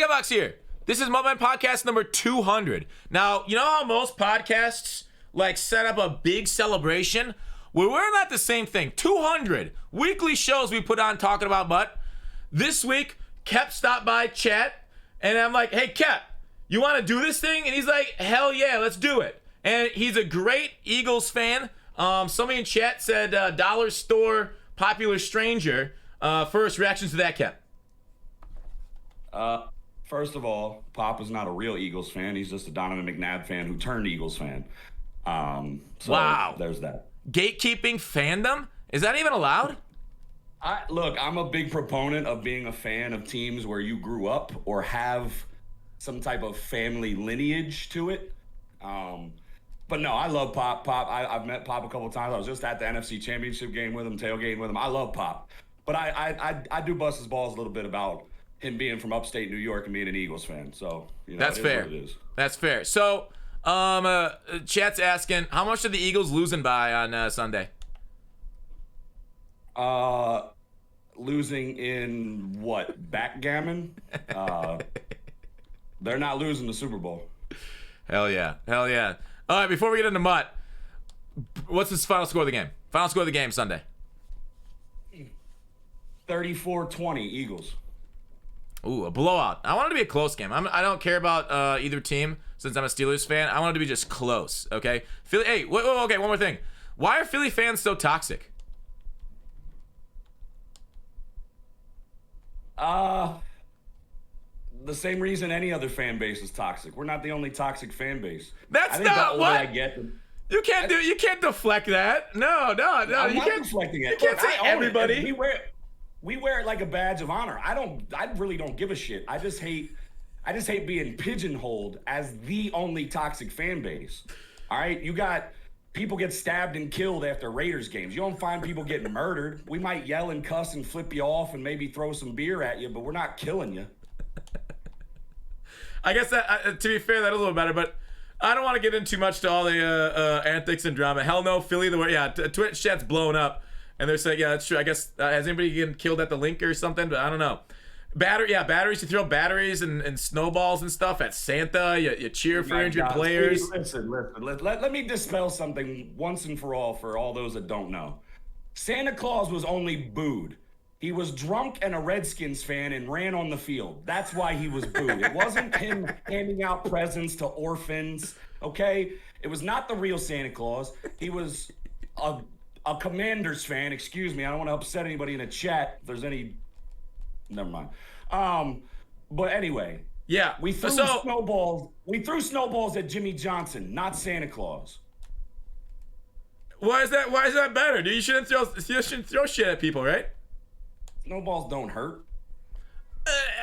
Bucks here. This is Mudman Podcast number 200. Now, you know how most podcasts like set up a big celebration? Well, we're not the same thing. 200 weekly shows we put on talking about Mutt. This week, Kep stopped by chat, and I'm like, hey, Kep, you want to do this thing? And he's like, hell yeah, let's do it. And he's a great Eagles fan. Somebody in chat said dollar store popular stranger. First reactions to that, Kep. First of all, Pop is not a real Eagles fan. He's just a Donovan McNabb fan who turned Eagles fan. Wow. There's that. Gatekeeping fandom? Is that even allowed? Look, I'm a big proponent of being a fan of teams where you grew up or have some type of family lineage to it. But no, I love Pop. I've met Pop a couple of times. I was just at the NFC Championship game with him, tailgating with him. I love Pop. But I do bust his balls a little bit about him being from upstate New York and being an Eagles fan. So, that's fair. What it is. That's fair. So, chat's asking, how much are the Eagles losing by on Sunday? Losing in what? Backgammon? They're not losing the Super Bowl. Hell yeah. All right, before we get into Mutt, what's the final score of the game? Final score of the game Sunday. 34-20 Eagles. Ooh, a blowout. I want it to be a close game. I don't care about either team since I'm a Steelers fan. I want it to be just close, okay? Philly. Hey, okay, one more thing. Why are Philly fans so toxic? The same reason any other fan base is toxic. We're not the only toxic fan base. That's not what I get. You can't deflect that. No. I'm you not can't deflecting it. You can't say everybody. We wear it like a badge of honor. I really don't give a shit. I just hate being pigeonholed as the only toxic fan base. All right, you got people get stabbed and killed after Raiders games. You don't find people getting murdered. We might yell and cuss and flip you off and maybe throw some beer at you, but we're not killing you. I guess that, to be fair, that is a little better, but I don't want to get into too much to all the antics and drama. Hell no, Philly. Twitch chat's blown up, and they're saying, yeah, that's true. I guess has anybody getting killed at the link or something? But I don't know. Batteries. You throw batteries and snowballs and stuff at Santa. You cheer for injured players. Listen. Let me dispel something once and for all those that don't know. Santa Claus was only booed. He was drunk and a Redskins fan and ran on the field. That's why he was booed. It wasn't him handing out presents to orphans, okay? It was not the real Santa Claus. He was a Commanders fan. Excuse me. I don't want to upset anybody in the chat. If there's any... Never mind. But anyway. Yeah. We threw snowballs. We threw snowballs at Jimmy Johnson, not Santa Claus. Why is that better? You shouldn't throw shit at people, right? Snowballs don't hurt.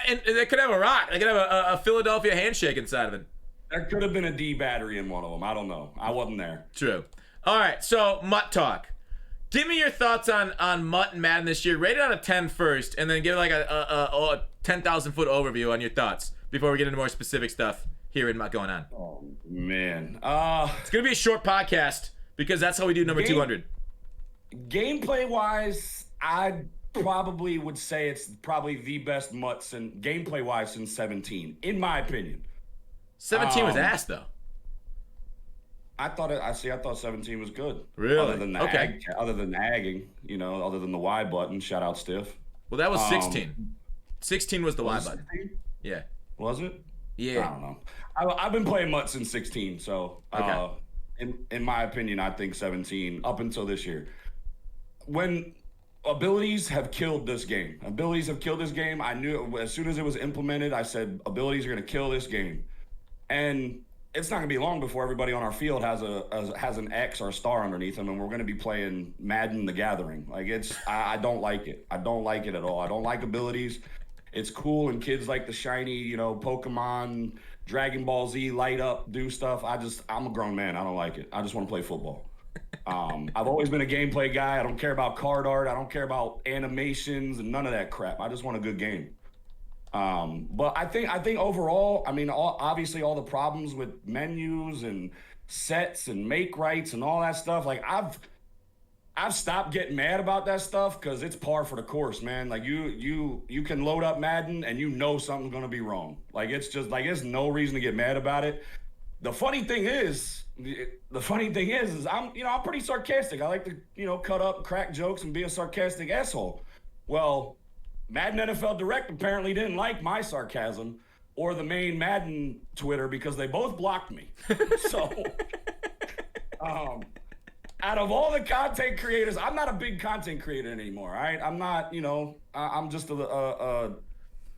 And they could have a rock. They could have a Philadelphia handshake inside of it. There could have been a D battery in one of them. I don't know. I wasn't there. True. All right, so Mutt talk. Give me your thoughts on Mutt and Madden this year. Rate it out of 10 first, and then give like a 10,000-foot overview on your thoughts before we get into more specific stuff here in Mutt going on. Oh, man. It's going to be a short podcast because that's how we do number 200. Gameplay-wise, I probably would say it's probably the best Mutt gameplay-wise since 17, in my opinion. 17 was ass, though. I thought 17 was good. Really? Other than the other than agging, other than the Y button. Shout out Stiff. Well, that was 16. 16 was the Y button. 16? Yeah. Was it? Yeah. I don't know. I've been playing Mutt since 16, so in my opinion, I think 17 up until this year. When abilities have killed this game. I knew as soon as it was implemented, I said abilities are going to kill this game. And it's not going to be long before everybody on our field has an X or a star underneath them, and we're going to be playing Madden the Gathering. Like, I don't like it. I don't like it at all. I don't like abilities. It's cool, and kids like the shiny, Pokemon, Dragon Ball Z, light up, do stuff. I'm a grown man. I don't like it. I just want to play football. I've always been a gameplay guy. I don't care about card art. I don't care about animations and none of that crap. I just want a good game. But I think overall, obviously all the problems with menus and sets and make rights and all that stuff, like I've stopped getting mad about that stuff because it's par for the course, man. Like you can load up Madden and you know something's gonna be wrong. Like it's just like there's no reason to get mad about it. The funny thing is I'm pretty sarcastic. I like to cut up, crack jokes, and be a sarcastic asshole. Well, Madden NFL Direct apparently didn't like my sarcasm or the main Madden Twitter because they both blocked me. So, out of all the content creators, I'm not a big content creator anymore. All right, I'm not. I'm just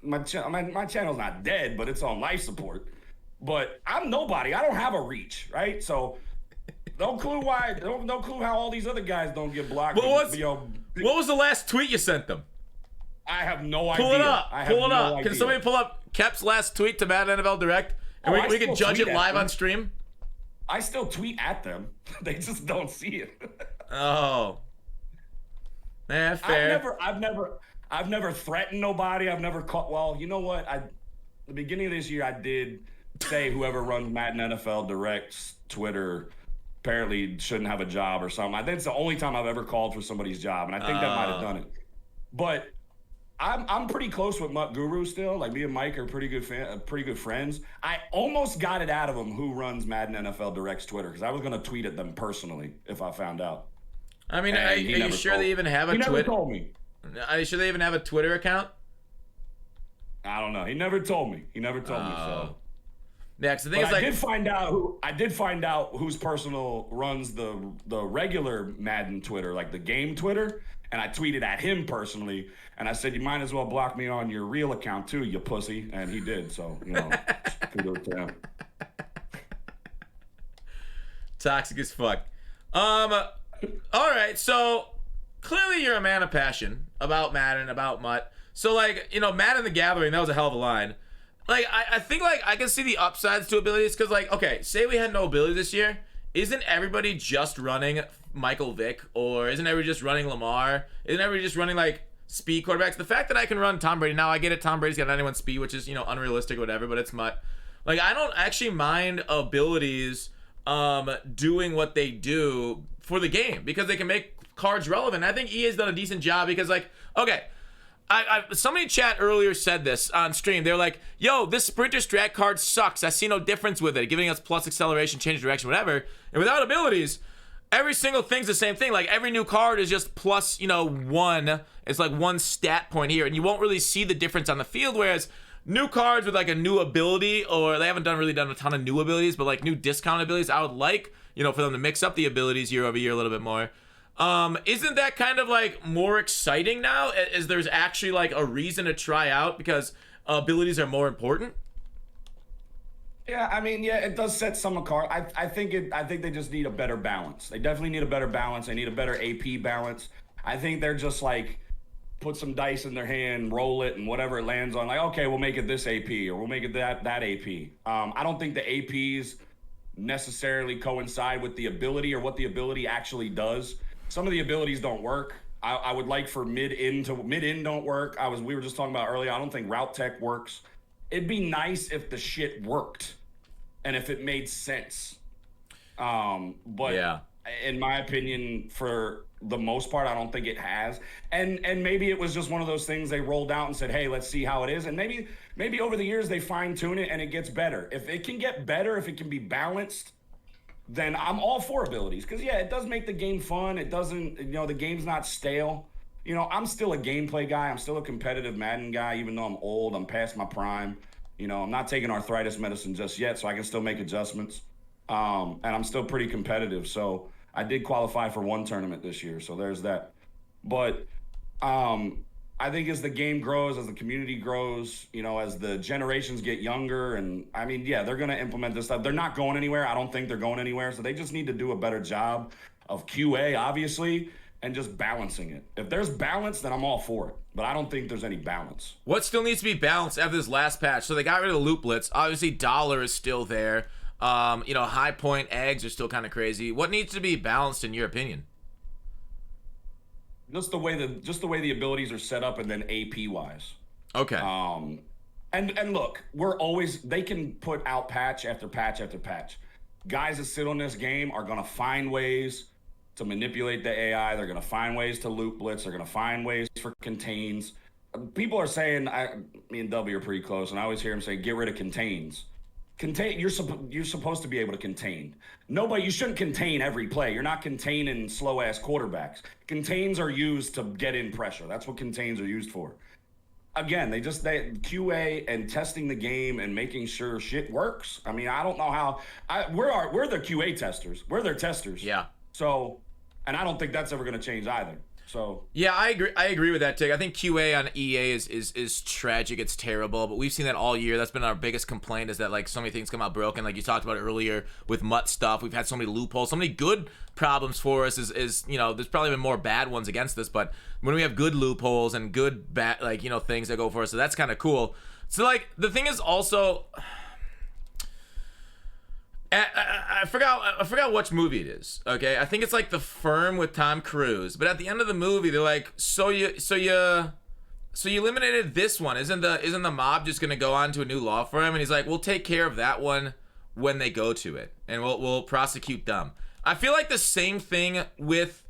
my channel's not dead, but it's on life support. But I'm nobody. I don't have a reach, right? So, no clue why. No clue how all these other guys don't get blocked. What was the last tweet you sent them? I have no idea. Pull it up. Idea. Can somebody pull up Kep's last tweet to Madden NFL Direct? And we can judge it live on stream? I still tweet at them. They just don't see it. Oh. Yeah, fair. I've never threatened nobody. I've never caught. Well, you know what? The beginning of this year, I did say whoever runs Madden NFL Direct's Twitter apparently shouldn't have a job or something. I think it's the only time I've ever called for somebody's job, and I think that might have done it. But I'm pretty close with Mutt Guru still. Like me and Mike are pretty good friends. I almost got it out of him who runs Madden NFL Direct's Twitter because I was gonna tweet at them personally if I found out. I mean, are you sure they even have a Twitter? He never told me. Are you sure they even have a Twitter account? I don't know. He never told me. So. Yeah, because the thing is, I did find out whose personal runs the regular Madden Twitter, like the game Twitter, and I tweeted at him personally, and I said, "You might as well block me on your real account too, you pussy," and he did. So kudos to him. Toxic as fuck. All right, so clearly you're a man of passion about Madden, about Mutt. So Madden the Gathering, that was a hell of a line. I think I can see the upsides to abilities because okay, say we had no abilities this year, isn't everybody just running Michael Vick, or isn't everybody just running Lamar? Isn't everybody just running speed quarterbacks? The fact that I can run Tom Brady, now I get it, Tom Brady's got 91 speed, which is unrealistic or whatever, but it's Mutt. I don't actually mind abilities doing what they do for the game because they can make cards relevant. I think EA's done a decent job because okay, somebody in chat earlier said this on stream. They were like, yo, this sprinter strat card sucks. I see no difference with it. Giving us plus acceleration, change direction, whatever. And without abilities, every single thing's the same thing. Every new card is just plus, 1. It's one stat point here. And you won't really see the difference on the field. Whereas new cards with a new ability, or they haven't really done a ton of new abilities, but new discount abilities, I would like, for them to mix up the abilities year over year a little bit more. Isn't that kind of more exciting now as there's actually a reason to try out because abilities are more important? Yeah, I mean, yeah, it does set some card. I think they just need a better balance. They definitely need a better balance. They need a better AP balance. I think they're just put some dice in their hand, roll it, and whatever it lands on, okay, we'll make it this AP or we'll make it that AP. I don't think the APs necessarily coincide with the ability or what the ability actually does. Some of the abilities don't work. I would like for mid-in don't work. We were just talking about earlier, I don't think route tech works. It'd be nice if the shit worked and if it made sense. But yeah, in my opinion, for the most part, I don't think it has. And maybe it was just one of those things they rolled out and said, hey, let's see how it is. And maybe over the years they fine tune it and it gets better. If it can get better, if it can be balanced, then I'm all for abilities. Because, yeah, it does make the game fun. It doesn't, the game's not stale. I'm still a gameplay guy. I'm still a competitive Madden guy, even though I'm old. I'm past my prime. I'm not taking arthritis medicine just yet, so I can still make adjustments. And I'm still pretty competitive. So I did qualify for one tournament this year, so there's that. But I think as the game grows, as the community grows, as the generations get younger, and I mean, yeah, they're going to implement this stuff. They're not going anywhere. I don't think they're going anywhere. So they just need to do a better job of QA, obviously, and just balancing it. If there's balance, then I'm all for it. But I don't think there's any balance. What still needs to be balanced after this last patch? So they got rid of the loop blitz. Obviously, dollar is still there. High point eggs are still kind of crazy. What needs to be balanced in your opinion? Just the way the abilities are set up, and then AP wise. Okay. And look, they can put out patch after patch after patch. Guys that sit on this game are gonna find ways to manipulate the AI. They're going to find ways to loop blitz. They're going to find ways for contains. People are saying, me and W are pretty close, and I always hear him say, get rid of contains. You're supposed to be able to contain. You shouldn't contain every play. You're not containing slow-ass quarterbacks. Contains are used to get in pressure. That's what contains are used for. Again, they QA and testing the game and making sure shit works. I mean, I don't know how. We're the QA testers. We're their testers. Yeah. So, and I don't think that's ever going to change either. So yeah, I agree with that take. I think QA on EA is tragic. It's terrible, but we've seen that all year. That's been our biggest complaint, is that like so many things come out broken. Like you talked about earlier with MUT stuff. We've had so many loopholes, so many good problems for us. Is there's probably been more bad ones against us, but when we have good loopholes and good bad things that go for us, so that's kind of cool. So like the thing is also, I forgot which movie it is. Okay, I think it's like The Firm with Tom Cruise. But at the end of the movie, they're like, so you eliminated this one. Isn't the mob just gonna go on to a new law firm? And he's like, we'll take care of that one when they go to it, and we'll prosecute them. I feel like the same thing with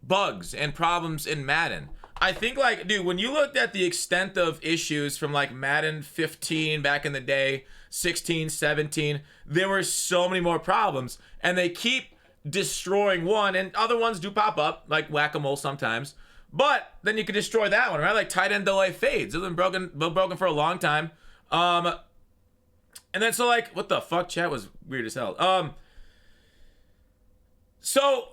bugs and problems in Madden. I think, like, dude, when you looked at the extent of issues from like Madden 15 back in the day, 16, 17, there were so many more problems, and they keep destroying one, and other ones do pop up, like whack-a-mole sometimes, but then you can destroy that one, right? Like tight end delay fades. It's been broken for a long time. And then so like, what the fuck? Chat was weird as hell. So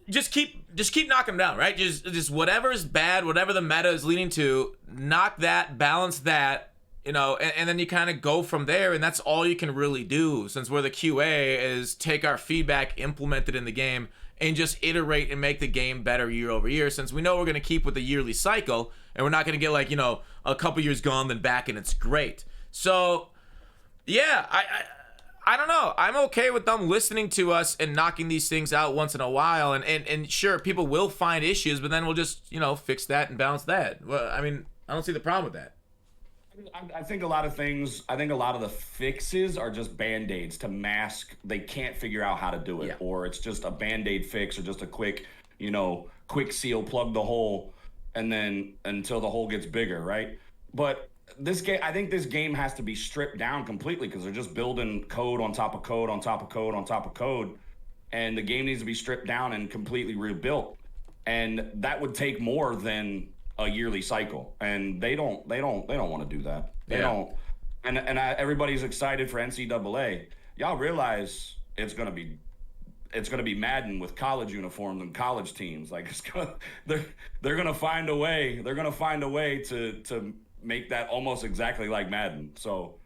just keep knocking them down, right? Just whatever's bad, whatever the meta is leading to, knock that, balance that, and then you kind of go from there, and that's all you can really do, since we're the QA, is take our feedback, implement it in the game, and just iterate and make the game better year over year, since we know we're going to keep with the yearly cycle, and we're not going to get like, a couple years gone, then back, and it's great. So, yeah, I don't know. I'm okay with them listening to us and knocking these things out once in a while, and sure, people will find issues, but then we'll just, fix that and balance that. Well, I mean, I don't see the problem with that. I think a lot of the fixes are just Band-Aids to mask. They can't figure out how to do it, or it's just a Band-Aid fix, or just a quick seal, plug the hole, and then until the hole gets bigger, right? But I think this game has to be stripped down completely, because they're just building code on top of code on top of code on top of code, and the game needs to be stripped down and completely rebuilt, and that would take more than a yearly cycle, and they don't want to do that. They don't. And everybody's excited for NCAA. Y'all realize it's gonna be Madden with college uniforms and college teams. Like they're gonna find a way. They're gonna find a way to make that almost exactly like Madden. So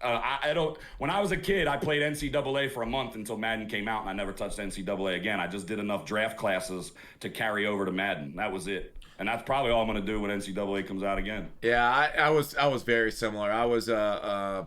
I don't. When I was a kid, I played NCAA for a month until Madden came out, and I never touched NCAA again. I just did enough draft classes to carry over to Madden. That was it, and that's probably all I'm gonna do when NCAA comes out again. Yeah, I was very similar. I was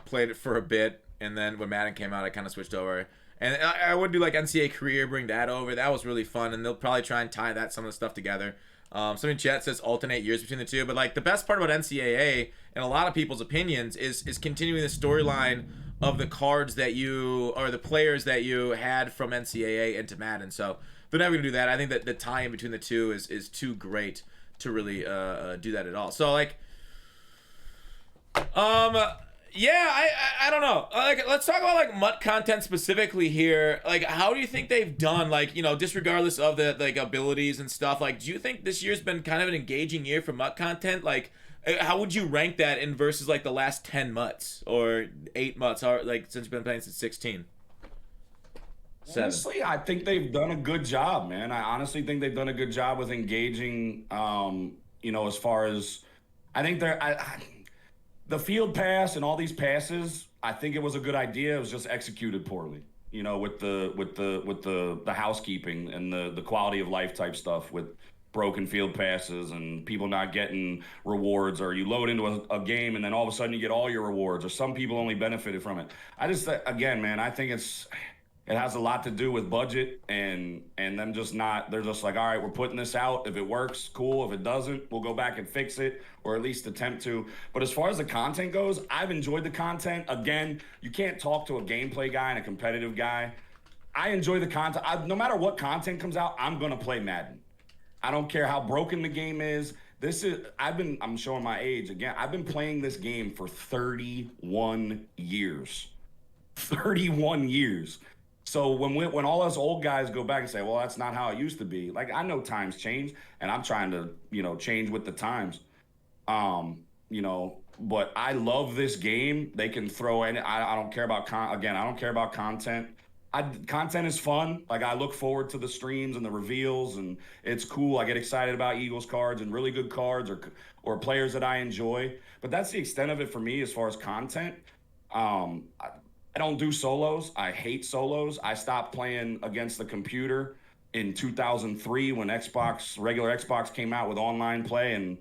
played it for a bit, and then when Madden came out, I kind of switched over. And I would do like NCAA career, bring that over. That was really fun, and they'll probably try and tie some of the stuff together. Somebody in chat says alternate years between the two, but like the best part about NCAA, and a lot of people's opinions, is continuing the storyline of the cards that the players that you had from NCAA into Madden. So they're never gonna do that. I think that the tie in between the two is too great to really do that at all. So like, yeah, I don't know. Like, let's talk about like MUT content specifically here. Like, how do you think they've done? Like, disregardless of the like abilities and stuff. Like, do you think this year's been kind of an engaging year for MUT content? Like, how would you rank that in versus like the last 10 MUTs or 8 MUTs? Or like since you've been playing since 16? 7. Honestly, I think they've done a good job, man. I honestly think they've done a good job with engaging. As far as I think the field pass and all these passes, I think it was a good idea. It was just executed poorly, with the housekeeping and the quality of life type stuff, with broken field passes and people not getting rewards, or you load into a game and then all of a sudden you get all your rewards, or some people only benefited from it. Again, man, I think it has a lot to do with budget and them they're just like, all right, we're putting this out. If it works, cool. If it doesn't, we'll go back and fix it, or at least attempt to. But as far as the content goes, I've enjoyed the content. Again, you can't talk to a gameplay guy and a competitive guy I enjoy the content. No matter what content comes out, I'm gonna play Madden. I don't care how broken the game is. I'm showing my age again. I've been playing this game for 31 years. 31 years. So when all us old guys go back and say, well, that's not how it used to be. Like, I know times change, and I'm trying to, change with the times. But I love this game. They can throw in. I don't care about I don't care about content. Content is fun. Like, I look forward to the streams and the reveals, and it's cool. I get excited about Eagles cards and really good cards or players that I enjoy. But that's the extent of it for me as far as content. I don't do solos. I hate solos. I stopped playing against the computer in 2003 when regular Xbox came out with online play, and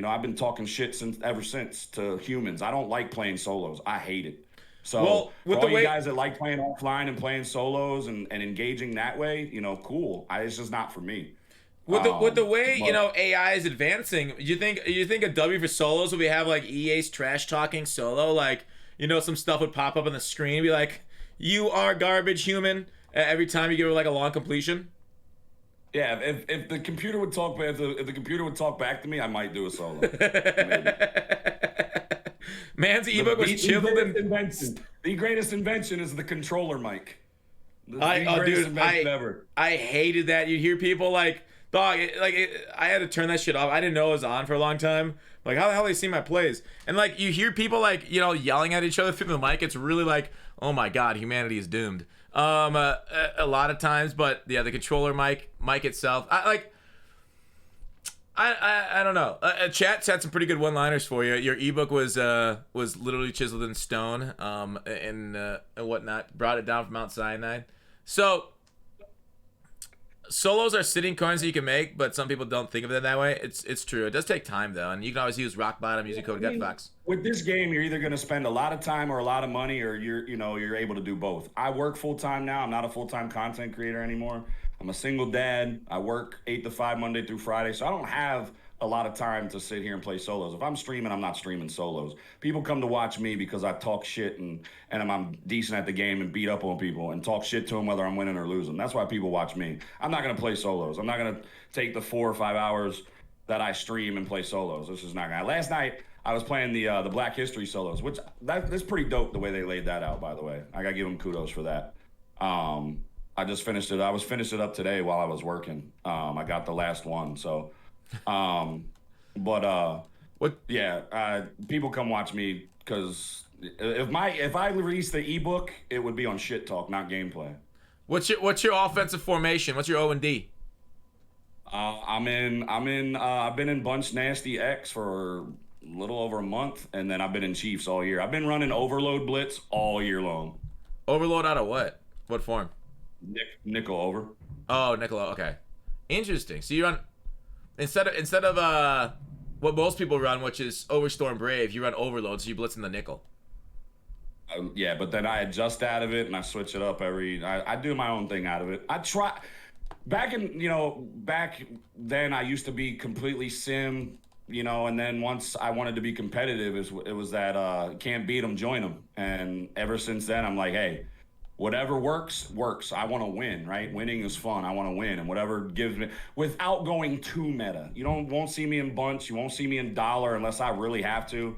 I've been talking shit ever since to humans. I don't like playing solos. I hate it. So for all you guys that like playing offline and playing solos and engaging that way, cool. It's just not for me. With the way AI is advancing, you think a W for solos would we have like EA's trash talking solo, like some stuff would pop up on the screen and be like, "You are garbage, human," every time you give it like a long completion. Yeah, if the computer would talk, if the computer would talk back to me, I might do a solo. Man's ebook was chiseled and the greatest invention is the controller mic. Ever. I hated that. You hear people like, dog, I had to turn that shit off. I didn't know it was on for a long time. Like, how the hell do they see my plays? And like, you hear people like, yelling at each other through the mic. It's really like, oh my god, humanity is doomed. A lot of times, but yeah, the controller mic itself, I don't know. Chat's had some pretty good one-liners for you. Your ebook was literally chiseled in stone, and whatnot. Brought it down from Mount Sinai. So solos are sitting coins that you can make, but some people don't think of them that way. It's true. It does take time though, and you can always use rock bottom using code GetFox. With this game, you're either going to spend a lot of time or a lot of money, or you're able to do both. I work full time now. I'm not a full-time content creator anymore. I'm a single dad. I work 8 to 5 Monday through Friday, so I don't have a lot of time to sit here and play solos. If I'm streaming, I'm not streaming solos. People come to watch me because I talk shit and I'm decent at the game and beat up on people and talk shit to them whether I'm winning or losing. That's why people watch me. I'm not going to play solos. I'm not going to take the 4 or 5 hours that I stream and play solos. This is not going to. Last night, I was playing the Black History solos, which that's pretty dope the way they laid that out, by the way. I got to give them kudos for that. I just finished it. I was finishing it up today while I was working. I got the last one, so... people come watch me because if I release the ebook, it would be on shit talk, not gameplay. What's your offensive formation? What's your O&D? I've been in Bunch Nasty X for a little over a month, and then I've been in Chiefs all year. I've been running Overload Blitz all year long. Overload out of what? What form? Nickel over. Oh, nickel. Okay, interesting. So you run. Instead of what most people run, which is Overstorm Brave, you run Overload, so you blitz in the nickel. Yeah, but then I adjust out of it and I switch it up I do my own thing out of it. I try back then I used to be completely sim, and then once I wanted to be competitive, it was that can't beat them, join them. And ever since then, I'm like, hey, whatever works. I want to win, right? Winning is fun. I want to win, and whatever gives me, without going too meta. You won't see me in Bunch. You won't see me in Dollar unless I really have to,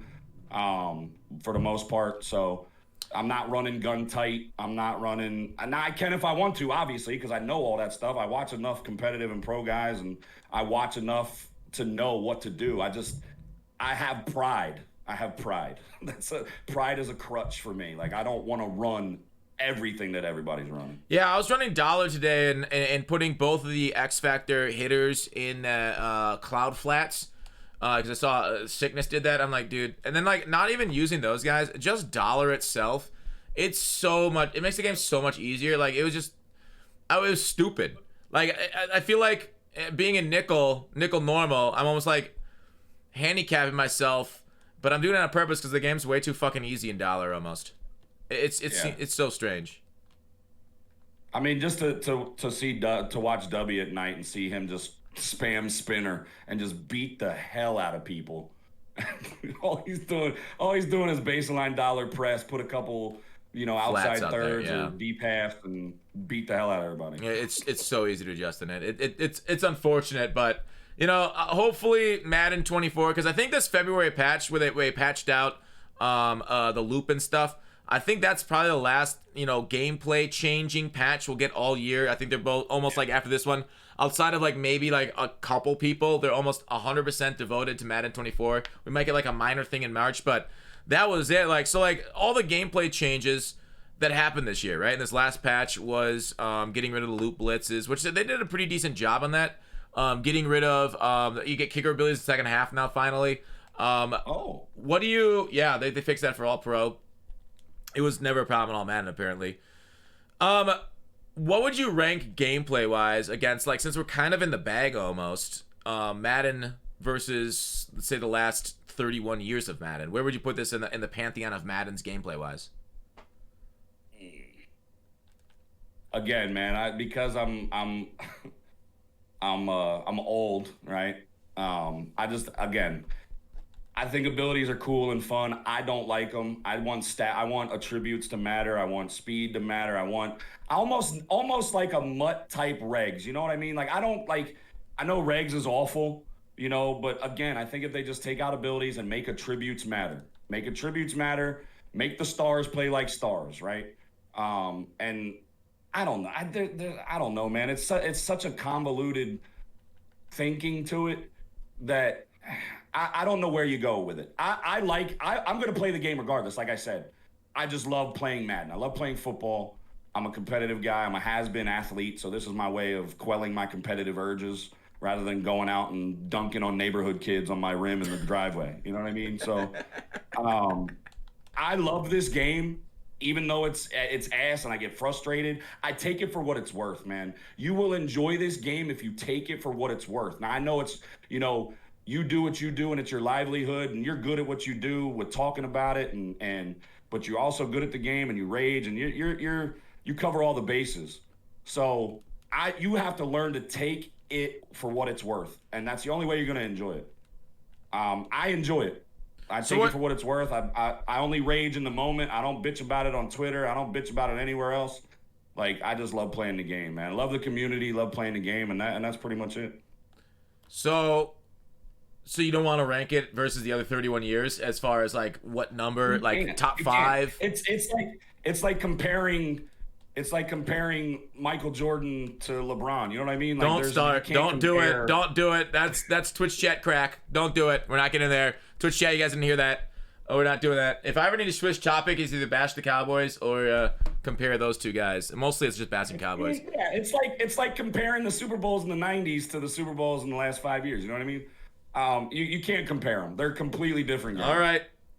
for the most part. So I'm not running gun tight. I'm not running, and I can if I want to, obviously, because I know all that stuff. I watch enough competitive and pro guys, and I watch enough to know what to do. I have pride. Pride is a crutch for me. Like, I don't want to run everything that everybody's running. Yeah, I was running Dollar today and putting both of the X Factor hitters in Cloud Flats because I saw Sickness did that. I'm like, dude, and then like not even using those guys, just Dollar itself, it makes the game so much easier. Like it was stupid. Like I feel like being in nickel normal, I'm almost like handicapping myself, but I'm doing it on purpose because the game's way too fucking easy in Dollar almost. It's so strange. I mean, just to watch W at night and see him just spam spinner and just beat the hell out of people. all he's doing is baseline Dollar press, put a couple outside out thirds there, yeah. or deep pass and beat the hell out of everybody. Yeah, it's so easy to adjust in it. It's unfortunate, but hopefully Madden 24, because I think this February patch where they patched out the loop and stuff. I think that's probably the last gameplay changing patch we'll get all year. I think they're both almost like after this one. Outside of like maybe like a couple people, they're almost 100% devoted to Madden 24. We might get like a minor thing in March, but that was it. Like all the gameplay changes that happened this year, right? And this last patch was getting rid of the loop blitzes, which they did a pretty decent job on that. Getting rid of you get kicker abilities in the second half now finally. What do you? Yeah, they fixed that for All Pro. It was never a problem in All Madden apparently. What would you rank gameplay wise against, like, since we're kind of in the bag almost, Madden versus, let's say, the last 31 years of Madden? Where would you put this in the Pantheon of Madden's gameplay wise? Again, man, because I'm old, right? I think abilities are cool and fun. I don't like them. I want attributes to matter. I want speed to matter. I want almost like a mutt type regs. You know what I mean? Like I know regs is awful, but again, I think if they just take out abilities and make attributes matter, make the stars play like stars, right? And I don't know. I don't know, man. It's such a convoluted thinking to it that I don't know where you go with it. I'm going to play the game regardless. Like I said, I just love playing Madden. I love playing football. I'm a competitive guy. I'm a has-been athlete, so this is my way of quelling my competitive urges rather than going out and dunking on neighborhood kids on my rim in the driveway. You know what I mean? So I love this game. Even though it's ass and I get frustrated, I take it for what it's worth, man. You will enjoy this game if you take it for what it's worth. Now, I know it's, you do what you do and it's your livelihood and you're good at what you do with talking about it but you're also good at the game and you rage and you cover all the bases. So you have to learn to take it for what it's worth, and that's the only way you're going to enjoy it. I enjoy it. I take it for what it's worth. I only rage in the moment. I don't bitch about it on Twitter. I don't bitch about it anywhere else. Like, I just love playing the game, man. I love the community, love playing the game, and that's pretty much it. So you don't want to rank it versus the other 31 years as far as like what number, like top five? It's like comparing Michael Jordan to LeBron. You know what I mean? Like, don't start. Don't do it. Don't do it. That's Twitch chat crack. Don't do it. We're not getting there. Twitch chat, you guys didn't hear that. Oh, we're not doing that. If I ever need to switch topic, it's either bash the Cowboys or compare those two guys. And mostly it's just bashing Cowboys. Yeah, it's like comparing the Super Bowls in the 90s to the Super Bowls in the last 5 years. You know what I mean? You can't compare them. They're completely different games.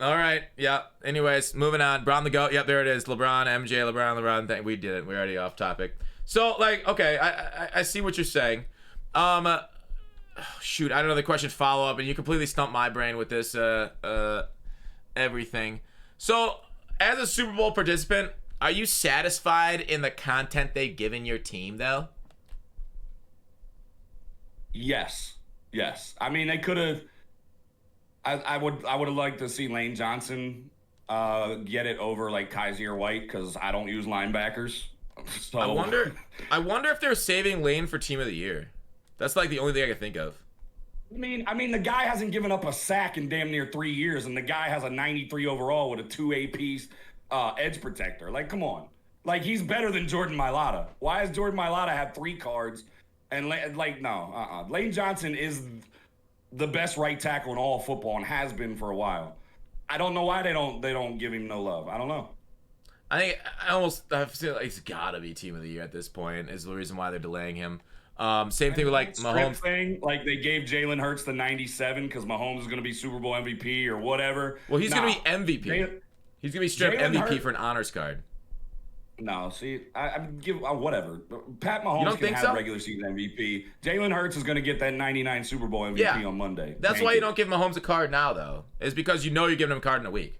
All right. Yeah. Anyways, moving on. Brown the GOAT. Yep, there it is. LeBron, MJ, LeBron. We did it. We're already off topic. So, like, okay, I see what you're saying. Shoot, I don't know the question follow up, and you completely stumped my brain with this everything. So, as a Super Bowl participant, are you satisfied in the content they've given your team, though? Yes. I mean, they could have. I would have liked to see Lane Johnson get it over like Kaiser White because I don't use linebackers. So I wonder if they're saving Lane for Team of the Year. That's like the only thing I can think of. I mean, the guy hasn't given up a sack in damn near 3 years, and the guy has a 93 overall with a 2A piece edge protector. Like, come on. Like, he's better than Jordan Mailata. Why has Jordan Mailata had 3 cards? And, no. Lane Johnson is the best right tackle in all of football and has been for a while. I don't know why they don't give him no love. I don't know. I feel like he's got to be Team of the Year at this point. Is the reason why they're delaying him. Same thing with like Mahomes. Thing, like they gave Jalen Hurts the 97 because Mahomes is going to be Super Bowl MVP or whatever. Well, he's going to be MVP. He's going to be straight MVP for an honors card. No, see, I give whatever. Pat Mahomes can have regular season MVP. Jalen Hurts is going to get that 99 Super Bowl MVP on Monday. That's why you don't give Mahomes a card now, though. Is because you know you're giving him a card in a week.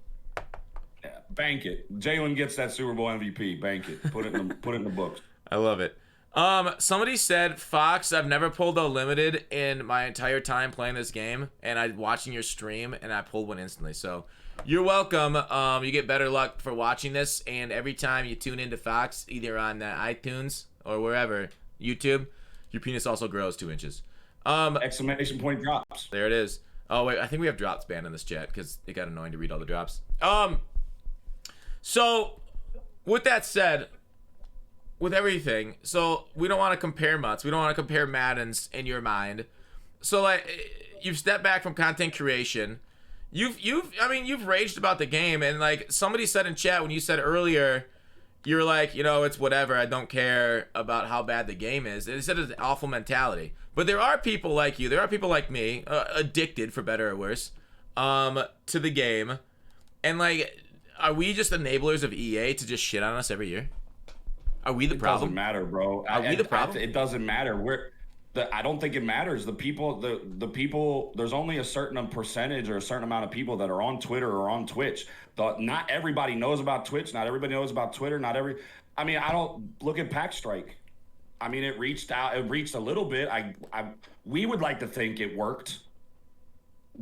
Yeah, bank it. Jalen gets that Super Bowl MVP. Bank it. Put it in the books. I love it. Somebody said, Fox, I've never pulled a limited in my entire time playing this game, and I'm watching your stream, and I pulled one instantly. So You're welcome. You get better luck for watching this, and every time you tune into Fox, either on iTunes or wherever, YouTube, your penis also grows 2 inches. Exclamation point drops. There it is. Oh wait, I think we have drops banned in this chat because it got annoying to read all the drops. So with that said, with everything, so we don't want to compare mutts. We don't want to compare Maddens in your mind. So like, you've stepped back from content creation. You've raged about the game, and like somebody said in chat when you said earlier, you're like, it's whatever. I don't care about how bad the game is. They said it's an awful mentality. But there are people like you. There are people like me, addicted for better or worse, to the game. And like, are we just enablers of EA to just shit on us every year? Are we the problem? It doesn't matter, bro. Are we the problem? It doesn't matter. I don't think it matters. The people. There's only a certain percentage or a certain amount of people that are on Twitter or on Twitch. Not everybody knows about Twitch. Not everybody knows about Twitter. I don't look at Pack Strike. I mean, it reached out. It reached a little bit. We would like to think it worked.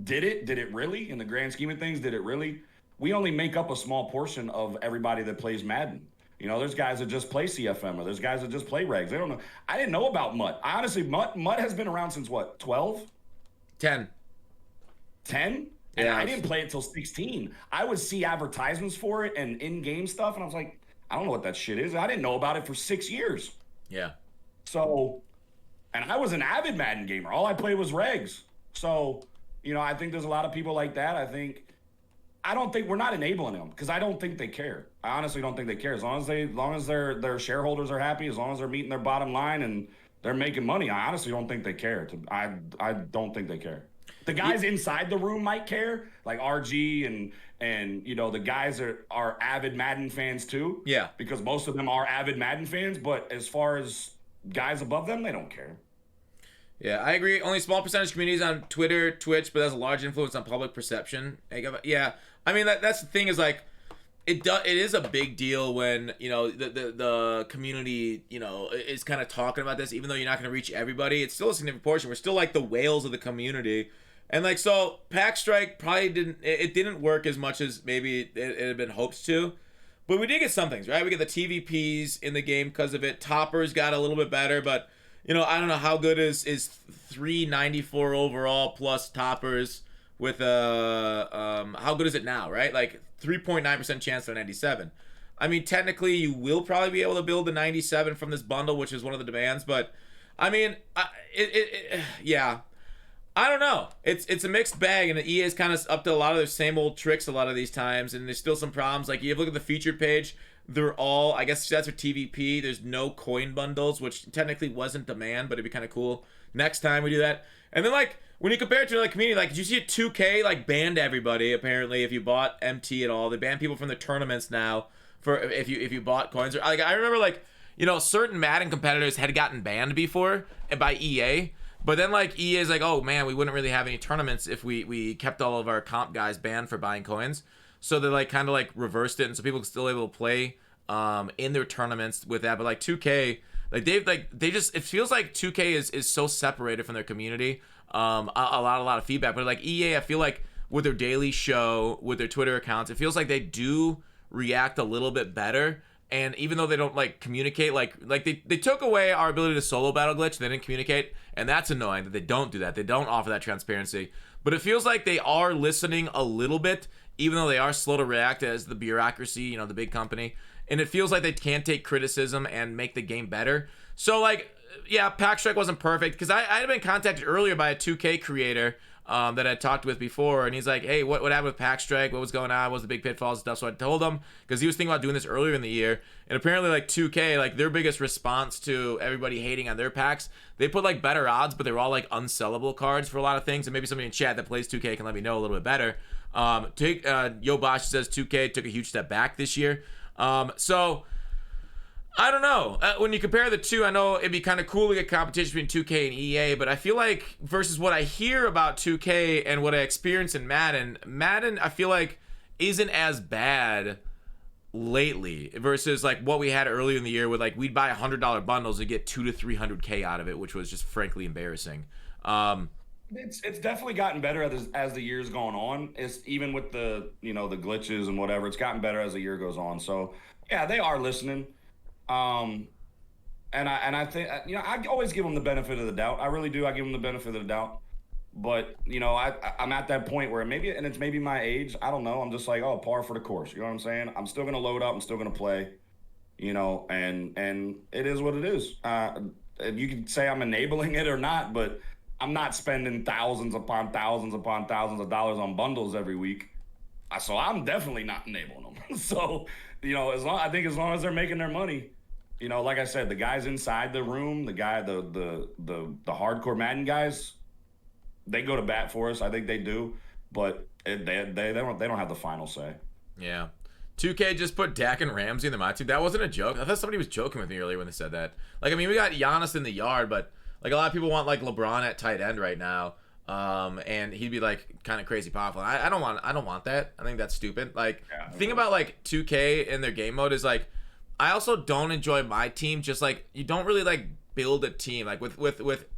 Did it? Did it really? In the grand scheme of things, did it really? We only make up a small portion of everybody that plays Madden. There's guys that just play CFM, or there's guys that just play regs. They don't know. I didn't know about Mutt. Honestly, Mutt has been around since what, 12? 10. 10? And I didn't play it till 16. I would see advertisements for it and in-game stuff, and I was like, I don't know what that shit is. I didn't know about it for 6 years. Yeah. So, and I was an avid Madden gamer. All I played was regs. So, I think there's a lot of people like that. I don't think we're not enabling them because I don't think they care. I honestly don't think they care. As long as their shareholders are happy, as long as they're meeting their bottom line and they're making money, I honestly don't think they care. I don't think they care. The guys inside the room might care, like RG and the guys that are avid Madden fans too. Yeah. Because most of them are avid Madden fans, but as far as guys above them, they don't care. Yeah, I agree. Only small percentage communities on Twitter, Twitch, but that's a large influence on public perception. Yeah, I mean that's the thing is like, it is a big deal when the community is kind of talking about this, even though you're not going to reach everybody. It's still a significant portion. We're still like the whales of the community, and like so, Pack Strike probably didn't work as much as maybe it had been hoped to. But we did get some things, right? We get the TVPs in the game because of it. Toppers got a little bit better, but I don't know how good is 394 overall plus toppers with how good is it now, right? Like 3.9% chance for 97. I mean, technically you will probably be able to build the 97 from this bundle, which is one of the demands, but I mean, yeah. I don't know. It's a mixed bag, and the EA is kind of up to a lot of their same old tricks a lot of these times, and there's still some problems. Like, you look at the featured page, they're all, I guess that's for TVP. There's no coin bundles, which technically wasn't demand, but it'd be kind of cool next time we do that. And then, like, when you compare it to like community, like, did you see a 2K like banned everybody apparently if you bought MT at all? They ban people from the tournaments now for if you bought coins. Or like, I remember like certain Madden competitors had gotten banned before by EA. But then, like, EA is like, oh, man, we wouldn't really have any tournaments if we kept all of our comp guys banned for buying coins. So they, like, kind of, like, reversed it, and so people are still able to play in their tournaments with that. But, like, 2K, like, they just, it feels like 2K is so separated from their community. A lot of feedback. But, like, EA, I feel like with their daily show, with their Twitter accounts, it feels like they do react a little bit better. And even though they don't like communicate, like they took away our ability to solo battle glitch, they didn't communicate, and that's annoying that they don't do that. They don't offer that transparency. But it feels like they are listening a little bit, even though they are slow to react as the bureaucracy, the big company. And it feels like they can take criticism and make the game better. So like, yeah, Pack Strike wasn't perfect because I had been contacted earlier by a 2K creator that I talked with before, and he's like, hey, what happened with Pack Strike? What was going on? What was the big pitfalls and stuff? So I told him, because he was thinking about doing this earlier in the year, and apparently like 2K, like their biggest response to everybody hating on their packs, they put like better odds, but they were all like unsellable cards for a lot of things, and maybe somebody in chat that plays 2K can let me know a little bit better. Yo Bosch says 2K took a huge step back this year. So I don't know. When you compare the two, I know it'd be kind of cool to get competition between 2K and EA, but I feel like versus what I hear about 2K and what I experience in Madden, I feel like isn't as bad lately versus like what we had earlier in the year with like we'd buy $100 bundles and get $200 to $300K out of it, which was just frankly embarrassing. It's definitely gotten better as the years gone on. It's even with the the glitches and whatever. It's gotten better as the year goes on. So yeah, they are listening. And I think I always give them the benefit of the doubt. I really do. I give them the benefit of the doubt. But I'm at that point where it's maybe my age. I don't know. I'm just like, oh, par for the course. You know what I'm saying? I'm still gonna load up. I'm still gonna play. And it is what it is. You can say I'm enabling it or not, but I'm not spending thousands upon thousands upon thousands of dollars on bundles every week. So I'm definitely not enabling them. So, I think as long as they're making their money, like I said, the guys inside the room, the hardcore Madden guys, they go to bat for us. I think they do, but they don't have the final say. Yeah. 2K just put Dak and Ramsey in the my team. That wasn't a joke. I thought somebody was joking with me earlier when they said that. Like, I mean, we got Giannis in the yard, but like a lot of people want like LeBron at tight end right now. And he'd be like kind of crazy powerful. I don't want that. I think that's stupid. Like, the thing about like 2K and their game mode is like, I also don't enjoy my team. Just like, you don't really like build a team. Like with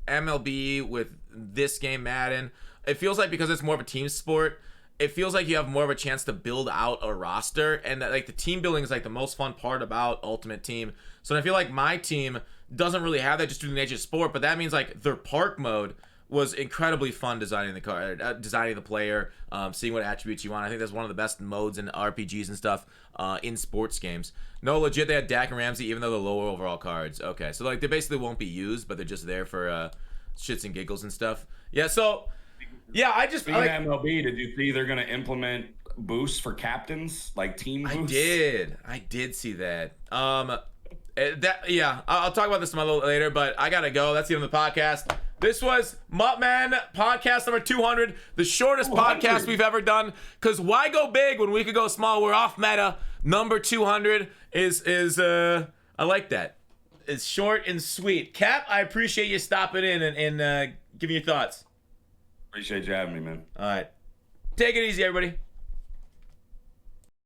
MLB, with this game Madden, it feels like because it's more of a team sport, it feels like you have more of a chance to build out a roster, and that like the team building is like the most fun part about Ultimate Team. So I feel like my team doesn't really have that just due to the nature of sport, but that means like their park mode was incredibly fun designing the card, designing the player, seeing what attributes you want. I think that's one of the best modes in RPGs and stuff in sports games. No, legit, they had Dak and Ramsey, even though they're lower overall cards. Okay, so like they basically won't be used, but they're just there for shits and giggles and stuff. Yeah, so yeah, Speaking of MLB, did you see they're going to implement boosts for captains, like team boosts? I did see that. I'll talk about this a little later, but I gotta go. That's the end of the podcast. This was Muttman podcast number 200, the shortest podcast we've ever done. Cause why go big when we could go small? We're off meta. Number 200 is I like that. It's short and sweet. Cap, I appreciate you stopping in and giving your thoughts. Appreciate you having me, man. All right, take it easy, everybody.